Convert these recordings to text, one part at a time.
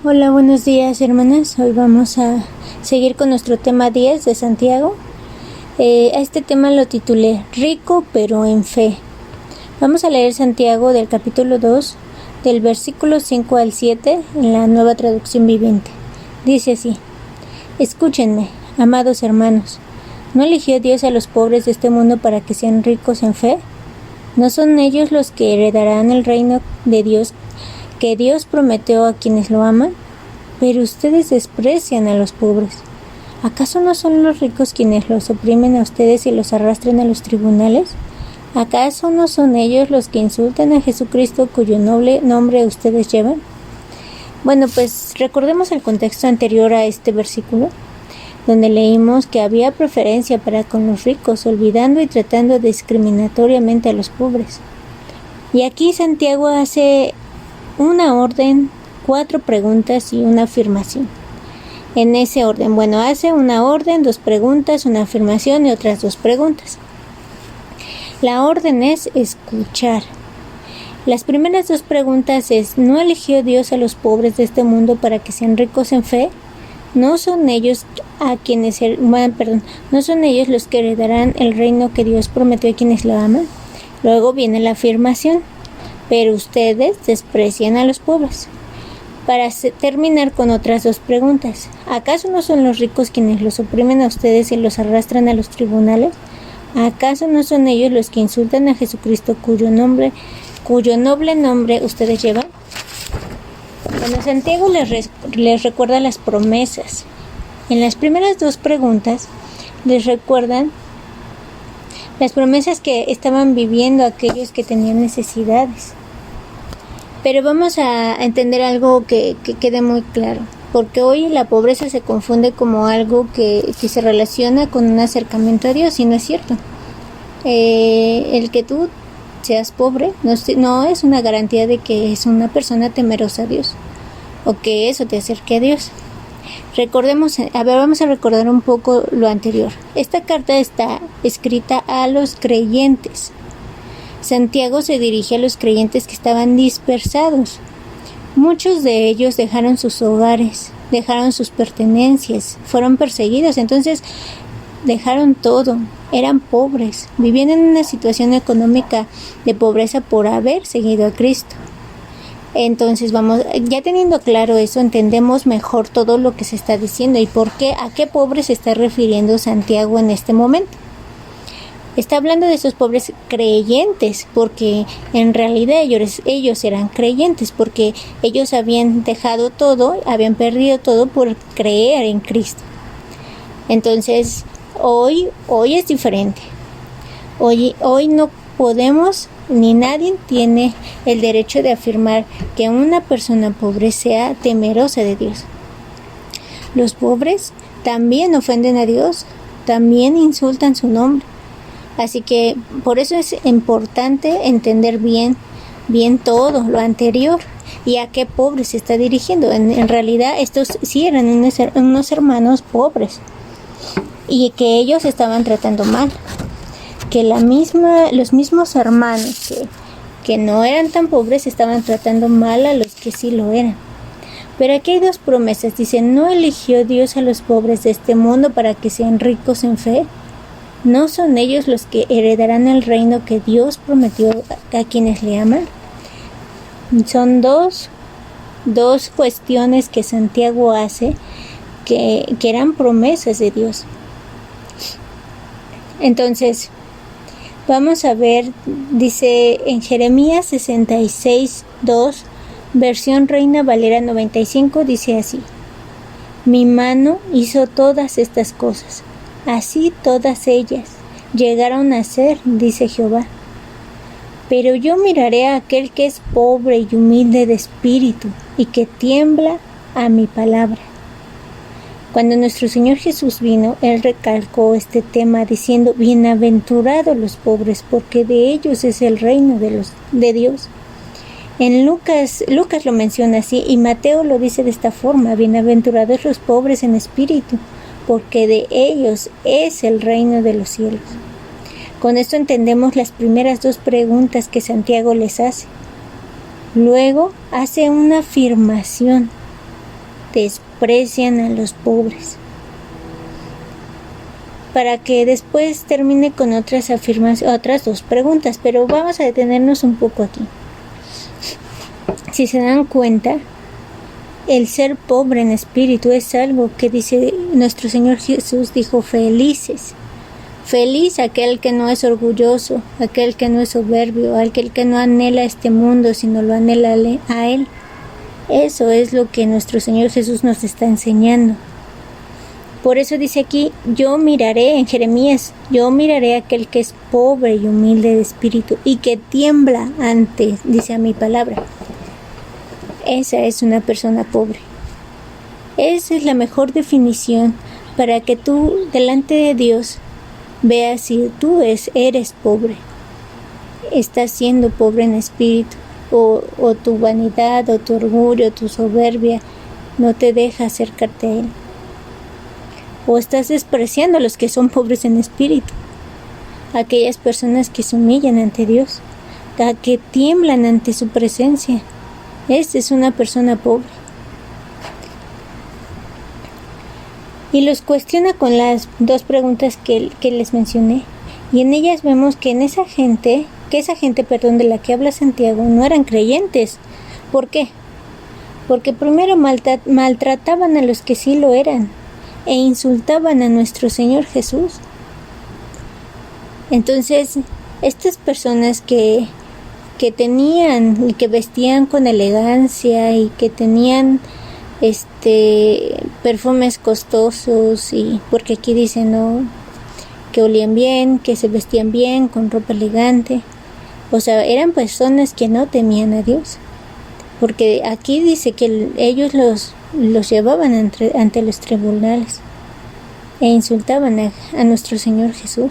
Hola, buenos días hermanas. Hoy vamos a seguir con nuestro tema 10 de Santiago. A este tema lo titulé Rico pero en fe. Vamos a leer Santiago del capítulo 2, del versículo 5 al 7 en la Nueva Traducción Viviente. Dice así: Escúchenme, amados hermanos. ¿No eligió Dios a los pobres de este mundo para que sean ricos en fe? ¿No son ellos los que heredarán el reino de Dios que Dios prometió a quienes lo aman? Pero ustedes desprecian a los pobres. ¿Acaso no son los ricos quienes los oprimen a ustedes y los arrastran a los tribunales? ¿Acaso no son ellos los que insultan a Jesucristo cuyo noble nombre ustedes llevan? Bueno, pues recordemos el contexto anterior a este versículo, donde leímos que había preferencia para con los ricos, olvidando y tratando discriminatoriamente a los pobres. Y aquí Santiago hace una orden, 4 preguntas y una afirmación. En ese orden, hace una orden, 2 preguntas, una afirmación y otras 2 preguntas. La orden es escuchar. Las primeras 2 preguntas es: ¿no eligió Dios a los pobres de este mundo para que sean ricos en fe? ¿No son ellos no son ellos los que heredarán el reino que Dios prometió a quienes lo aman? Luego viene la afirmación: pero ustedes desprecian a los pobres. Para terminar con otras 2 preguntas: ¿acaso no son los ricos quienes los oprimen a ustedes y los arrastran a los tribunales? ¿Acaso no son ellos los que insultan a Jesucristo cuyo noble nombre ustedes llevan? Santiago les recuerda las promesas. En las primeras 2 preguntas les recuerdan las promesas que estaban viviendo aquellos que tenían necesidades. Pero vamos a entender algo que quede muy claro, porque hoy la pobreza se confunde como algo que se relaciona con un acercamiento a Dios, y no es cierto. El que tú seas pobre no es una garantía de que es una persona temerosa a Dios o que eso te acerque a Dios. Vamos a recordar un poco lo anterior. Esta carta está escrita a los creyentes. Santiago se dirige a los creyentes que estaban dispersados. Muchos de ellos dejaron sus hogares, dejaron sus pertenencias, fueron perseguidos, entonces dejaron todo, eran pobres, vivían en una situación económica de pobreza por haber seguido a Cristo. Entonces ya teniendo claro eso, entendemos mejor todo lo que se está diciendo y a qué pobres se está refiriendo Santiago en este momento. Está hablando de esos pobres creyentes, porque en realidad ellos eran creyentes, porque ellos habían dejado todo, habían perdido todo por creer en Cristo. Entonces, hoy es diferente. Hoy no podemos, ni nadie tiene el derecho de afirmar que una persona pobre sea temerosa de Dios. Los pobres también ofenden a Dios, también insultan su nombre. Así que por eso es importante entender bien todo lo anterior y a qué pobres se está dirigiendo. En realidad estos sí eran unos hermanos pobres y que ellos estaban tratando mal. Que los mismos hermanos que no eran tan pobres estaban tratando mal a los que sí lo eran. Pero aquí hay 2 promesas. Dice: ¿no eligió Dios a los pobres de este mundo para que sean ricos en fe? ¿No son ellos los que heredarán el reino que Dios prometió a quienes le aman? Son dos cuestiones que Santiago hace que eran promesas de Dios. Entonces, vamos a ver, dice en Jeremías 66:2, versión Reina Valera 95, dice así: Mi mano hizo todas estas cosas. Así todas ellas llegaron a ser, dice Jehová. Pero yo miraré a aquel que es pobre y humilde de espíritu y que tiembla a mi palabra. Cuando nuestro Señor Jesús vino, Él recalcó este tema diciendo: Bienaventurados los pobres, porque de ellos es el reino de Dios. En Lucas lo menciona así y Mateo lo dice de esta forma: Bienaventurados los pobres en espíritu, porque de ellos es el reino de los cielos. Con esto entendemos las primeras 2 preguntas que Santiago les hace. Luego hace una afirmación. desprecian a los pobres. Para que después termine con otras dos preguntas, pero vamos a detenernos un poco aquí. Si se dan cuenta, el ser pobre en espíritu es algo que dice nuestro Señor Jesús, dijo felices. Feliz aquel que no es orgulloso, aquel que no es soberbio, aquel que no anhela este mundo, sino lo anhela a Él. Eso es lo que nuestro Señor Jesús nos está enseñando. Por eso dice aquí, yo miraré en Jeremías, yo miraré a aquel que es pobre y humilde de espíritu y que tiembla ante, dice a mi palabra. Esa es una persona pobre. Esa es la mejor definición para que tú delante de Dios veas si tú eres pobre. Estás siendo pobre en espíritu o tu vanidad o tu orgullo, tu soberbia no te deja acercarte a Él. O estás despreciando a los que son pobres en espíritu, aquellas personas que se humillan ante Dios, que tiemblan ante su presencia. Esta es una persona pobre. Y los cuestiona con las dos preguntas que les mencioné. Y en ellas vemos que esa gente de la que habla Santiago no eran creyentes. ¿Por qué? Porque primero maltrataban a los que sí lo eran e insultaban a nuestro Señor Jesús. Entonces, estas personas que tenían y que vestían con elegancia y que tenían perfumes costosos, y porque aquí dice no, que olían bien, que se vestían bien con ropa elegante, o sea, eran personas que no temían a Dios, porque aquí dice que ellos los llevaban ante los tribunales e insultaban a nuestro Señor Jesús.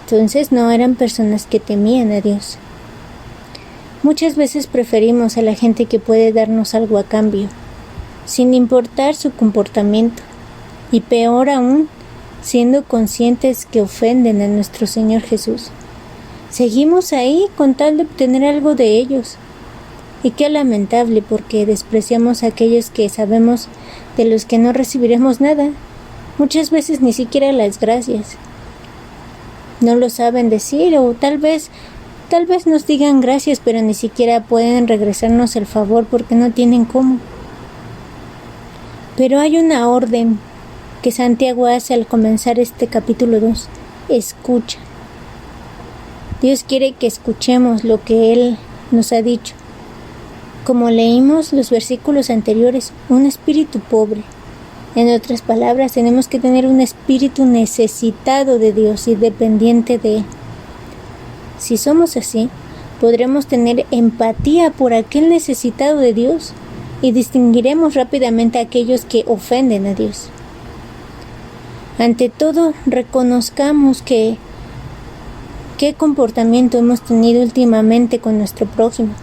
Entonces no eran personas que temían a Dios. Muchas veces preferimos a la gente que puede darnos algo a cambio, sin importar su comportamiento, y peor aún, siendo conscientes que ofenden a nuestro Señor Jesús. Seguimos ahí con tal de obtener algo de ellos. Y qué lamentable, porque despreciamos a aquellos que sabemos de los que no recibiremos nada, muchas veces ni siquiera las gracias. No lo saben decir, o tal vez nos digan gracias, pero ni siquiera pueden regresarnos el favor porque no tienen cómo. Pero hay una orden que Santiago hace al comenzar este capítulo 2. Escucha. Dios quiere que escuchemos lo que Él nos ha dicho. Como leímos los versículos anteriores, un espíritu pobre. En otras palabras, tenemos que tener un espíritu necesitado de Dios y dependiente de Él. Si somos así, podremos tener empatía por aquel necesitado de Dios y distinguiremos rápidamente a aquellos que ofenden a Dios. Ante todo, reconozcamos qué comportamiento hemos tenido últimamente con nuestro prójimo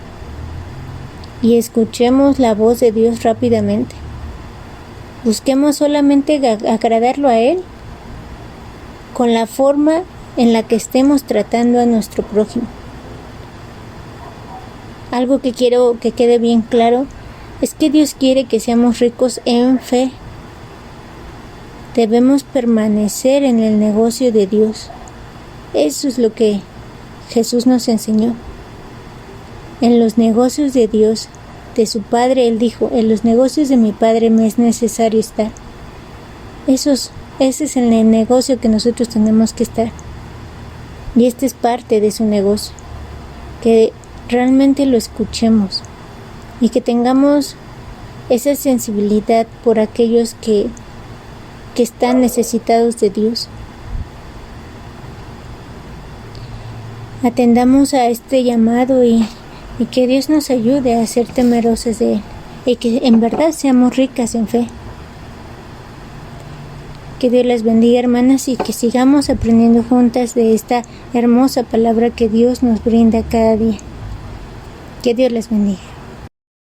y escuchemos la voz de Dios rápidamente. Busquemos solamente agradarlo a Él con la forma en la que estemos tratando a nuestro prójimo. Algo que quiero que quede bien claro es que Dios quiere que seamos ricos en fe. Debemos permanecer en el negocio de Dios. Eso es lo que Jesús nos enseñó. En los negocios de Dios, de su Padre, Él dijo, en los negocios de mi Padre me es necesario estar. Ese es el negocio que nosotros tenemos que estar. Y este es parte de su negocio. Que realmente lo escuchemos y que tengamos esa sensibilidad por aquellos que están necesitados de Dios. Atendamos a este llamado y que Dios nos ayude a ser temerosos de Él y que en verdad seamos ricas en fe. Que Dios les bendiga, hermanas, y que sigamos aprendiendo juntas de esta hermosa palabra que Dios nos brinda cada día. Que Dios les bendiga.